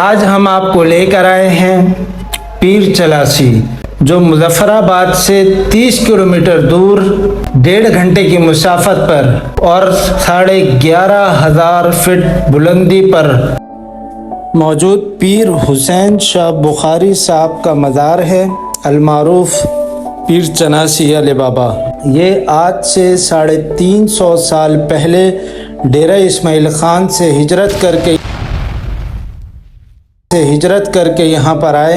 आज हम आपको लेकर आए हैं पीर चलासी, जो मुजफ्फराबाद से 30 किलोमीटर दूर 1.5 घंटे की मुसाफत पर और 11,500 फीट बुलंदी पर मौजूद पीर हुसैन शाह बुखारी साहब का मज़ार है, अलमारूफ पीर चनासी अली बाबा। ये आज से 350 साल पहले डेरा इस्माइल खान से हिजरत करके यहाँ पर आए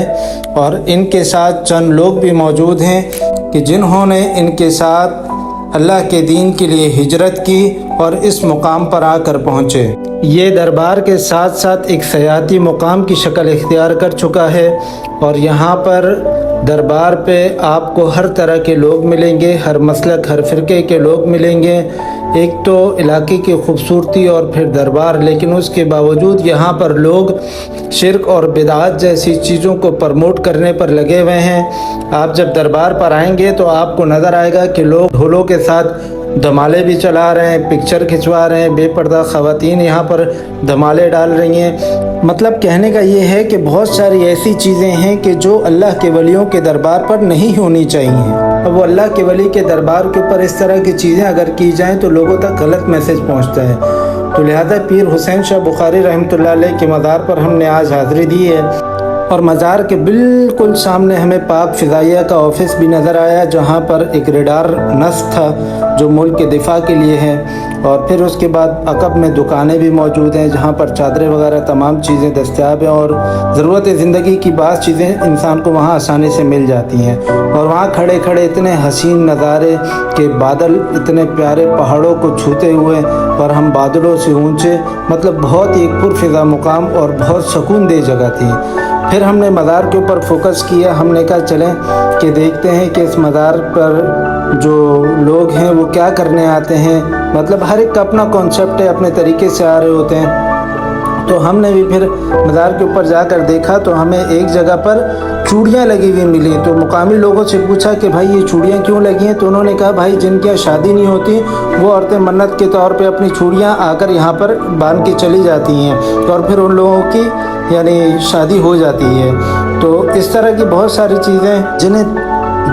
और इनके साथ चंद लोग भी मौजूद हैं कि जिन्होंने इनके साथ अल्लाह के दीन के लिए हिजरत की और इस मुकाम पर आकर पहुँचे। ये दरबार के साथ साथ एक सयाहती मुकाम की शक्ल इख्तियार कर चुका है और यहाँ पर दरबार पे आपको हर तरह के लोग मिलेंगे, हर मसलक हर फ़िरके के लोग मिलेंगे। एक तो इलाके की खूबसूरती और फिर दरबार, लेकिन उसके बावजूद यहाँ पर लोग शिरक और बिदात जैसी चीज़ों को प्रमोट करने पर लगे हुए हैं। आप जब दरबार पर आएंगे तो आपको नज़र आएगा कि लोग ढोलों के साथ धमाले भी चला रहे हैं, पिक्चर खिंचवा रहे हैं, बेपर्दा ख़वातीन यहाँ पर धमाले डाल रही हैं। मतलब कहने का ये है कि बहुत सारी ऐसी चीज़ें हैं कि जो अल्लाह के वलियों के दरबार पर नहीं होनी चाहिए। अब वो अल्लाह के वली के दरबार के ऊपर इस तरह की चीज़ें अगर की जाएँ तो लोगों तक गलत मैसेज पहुँचता है। तो लिहाजा पीर हुसैन शाह बुखारी रहमतुल्लाह अलैह के मज़ार पर हमने आज हाज़िरी दी है और मज़ार के बिल्कुल सामने हमें पाक फ़िज़ाइया का ऑफिस भी नज़र आया, जहाँ पर एक रेडार नस्ब था जो मुल्क के दिफा के लिए है। और फिर उसके बाद अकब में दुकानें भी मौजूद हैं जहाँ पर चादरें वगैरह तमाम चीज़ें दस्तयाब हैं और ज़रूरत ज़िंदगी की बात चीज़ें इंसान को वहाँ आसानी से मिल जाती हैं। और वहाँ खड़े खड़े इतने हसीन नज़ारे के बादल इतने प्यारे पहाड़ों को छूते हुए और हम बादलों से ऊँचे, मतलब बहुत ही एक पुरफ़िज़ा मुकाम और बहुत सुकून दह जगह थी। फिर हमने मज़ार के ऊपर फोकस किया, हमने कहा चलें कि देखते हैं कि इस मज़ार पर जो लोग हैं वो क्या करने आते हैं। मतलब हर एक का अपना कॉन्सेप्ट है, अपने तरीके से आ रहे होते हैं। तो हमने भी फिर मज़ार के ऊपर जाकर देखा तो हमें एक जगह पर चूड़ियाँ लगी हुई मिली। तो मुकामी लोगों से पूछा कि भाई ये चूड़ियाँ क्यों लगी हैं, तो उन्होंने कहा भाई जिनकी यहाँ शादी नहीं होती वो औरतें मन्नत के तौर पे अपनी चूड़ियाँ आकर यहाँ पर बांध के चली जाती हैं और फिर उन लोगों की यानी शादी हो जाती है। तो इस तरह की बहुत सारी चीज़ें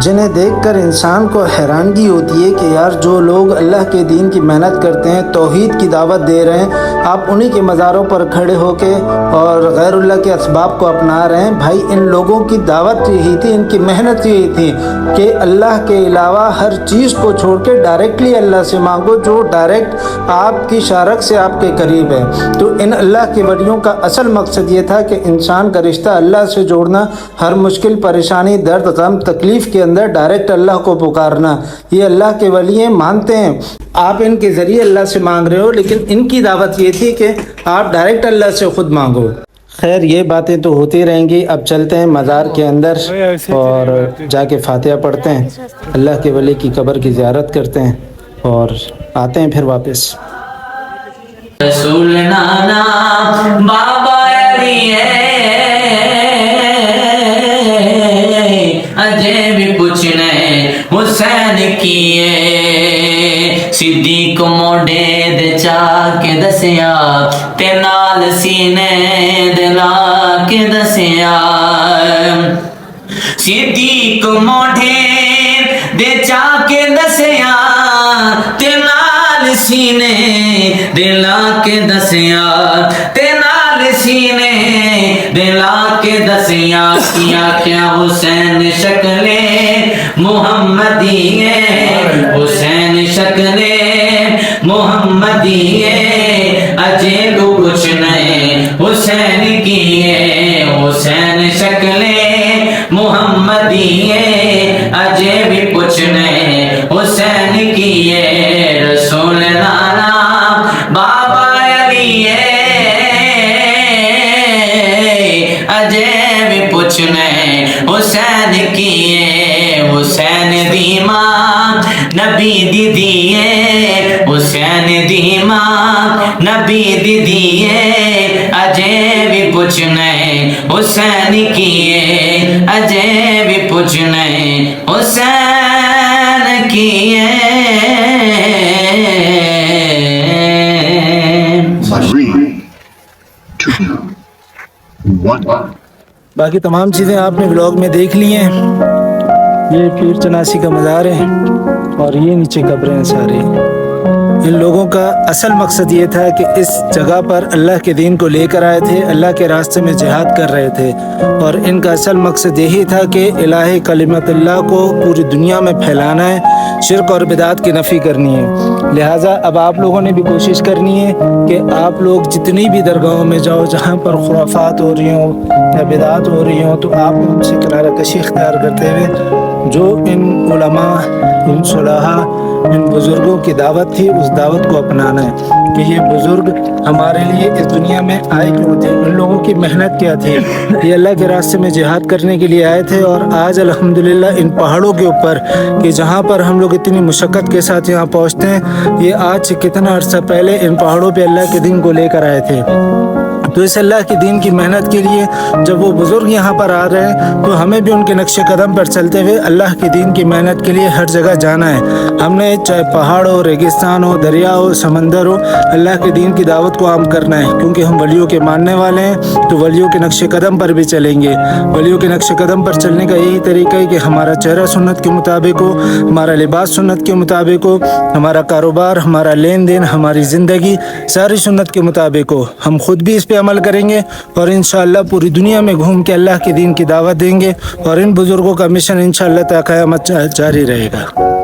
जिन्हें देखकर इंसान को हैरानगी होती है कि यार जो लोग अल्लाह के दीन की मेहनत करते हैं, तौहीद की दावत दे रहे हैं, आप उन्हीं के मज़ारों पर खड़े होके और गैरुल्लाह के असबाब को अपना रहे हैं। भाई इन लोगों की दावत यही थी, इनकी मेहनत यही थी कि अल्लाह के अलावा हर चीज़ को छोड़ के डायरेक्टली अल्लाह से मांगो, जो डायरेक्ट आपकी शारक से आपके करीब है। तो इन अल्लाह के वलियों का असल मकसद ये था कि इंसान का रिश्ता अल्लाह से जोड़ना, हर मुश्किल परेशानी दर्द गम तकलीफ़ के अंदर डायरेक्ट अल्लाह को पुकारना। ये अल्लाह के वली मानते हैं, आप इनके ज़रिए अल्लाह से मांग रहे हो, लेकिन इनकी दावत ये थी कि आप डायरेक्ट अल्लाह से ख़ुद मांगो। खैर ये बातें तो होती रहेंगी। अब चलते हैं मज़ार के अंदर और जाके फातिहा पढ़ते हैं, अल्लाह के वली की कब्र की ज़ियारत करते हैं और आते हैं फिर वापस। रसूल नाना बाबा अली अजय भी पूछने हुसैन किए, सिद्दीक मोढे दे चाके दसिया ते नाल सीने दे ला के दसिया। सिद्दीक मोढे दे चाके दसिया ते नाल सीने दे ला के दसिया, ते नाल सीने दे ला के दसिया। किया क्या हुसैन शक्ले मुहम्मदी है, हुसैन शक्ले मुहम्मदी है, अजय को कुछ नहीं हुसैन की है। हुसैन शक्ले मुहम्मदी है, अजय भी कुछ नहीं हुसैन की है। रसूल नाना बाबा अली अजय भी कुछ नहीं हुसैन की है। हुसैन दी मां नबी दीदी है, हुसैन दी मां नबी दीदी है, अजय भी कुछ नहीं हुसैन की है, अजय भी कुछ नहीं हुसैन की है। 3, 2, 1 باقی تمام چیزیں آپ نے بلاگ میں دیکھ لی ہیں. یہ پیر چناسی کا مزار ہے اور یہ نیچے قبریں ہیں ساری. ان لوگوں کا اصل مقصد یہ تھا کہ اس جگہ پر اللہ کے دین کو لے کر آئے تھے, اللہ کے راستے میں جہاد کر رہے تھے, اور ان کا اصل مقصد یہی تھا کہ الہ کلمت اللہ کو پوری دنیا میں پھیلانا ہے, شرک اور بدعات کی نفی کرنی ہے. لہٰذا اب آپ لوگوں نے بھی کوشش کرنی ہے کہ آپ لوگ جتنی بھی درگاہوں میں جاؤ جہاں پر خرافات ہو رہی ہوں یا بدعات ہو رہی ہوں, تو آپ ان سے کنارہ کشی اختیار کرتے ہوئے جو ان علماء, ان صلحاء, ان بزرگوں کی دعوت تھی اس دعوت کو اپنانا ہے کہ یہ بزرگ ہمارے لیے اس دنیا میں آئے کیوں تھے, ان لوگوں کی محنت کیا تھی. یہ اللہ کے راستے میں جہاد کرنے کے لیے آئے تھے, اور آج الحمدللہ ان پہاڑوں کے اوپر کہ جہاں پر ہم لوگ اتنی مشقت کے ساتھ یہاں پہنچتے ہیں, یہ آج سے کتنا عرصہ پہلے ان پہاڑوں پہ اللہ کے دین کو لے کر آئے تھے. تو اس اللہ کے دین کی محنت کے لیے جب وہ بزرگ یہاں پر آ رہے ہیں تو ہمیں بھی ان کے نقش قدم پر چلتے ہوئے اللہ کے دین کی محنت کے لیے ہر جگہ جانا ہے. ہم نے چاہے پہاڑ ہو, ریگستان ہو, دریا ہو, سمندر ہو, اللہ کے دین کی دعوت کو عام کرنا ہے, کیونکہ ہم ولیوں کے ماننے والے ہیں. تو ولیوں کے نقش قدم پر بھی چلیں گے. ولیوں کے نقش قدم پر چلنے کا یہی طریقہ ہے کہ ہمارا چہرہ سنت کے مطابق ہو, ہمارا لباس سنت کے مطابق ہو, ہمارا کاروبار, ہمارا لین دین, ہماری زندگی ساری سنت کے مطابق ہو. ہم خود بھی اس پہ عمل کریں گے اور انشاءاللہ پوری دنیا میں گھوم کے اللہ کے دین کی دعوت دیں گے, اور ان بزرگوں کا مشن انشاءاللہ تا قیامت جاری رہے گا.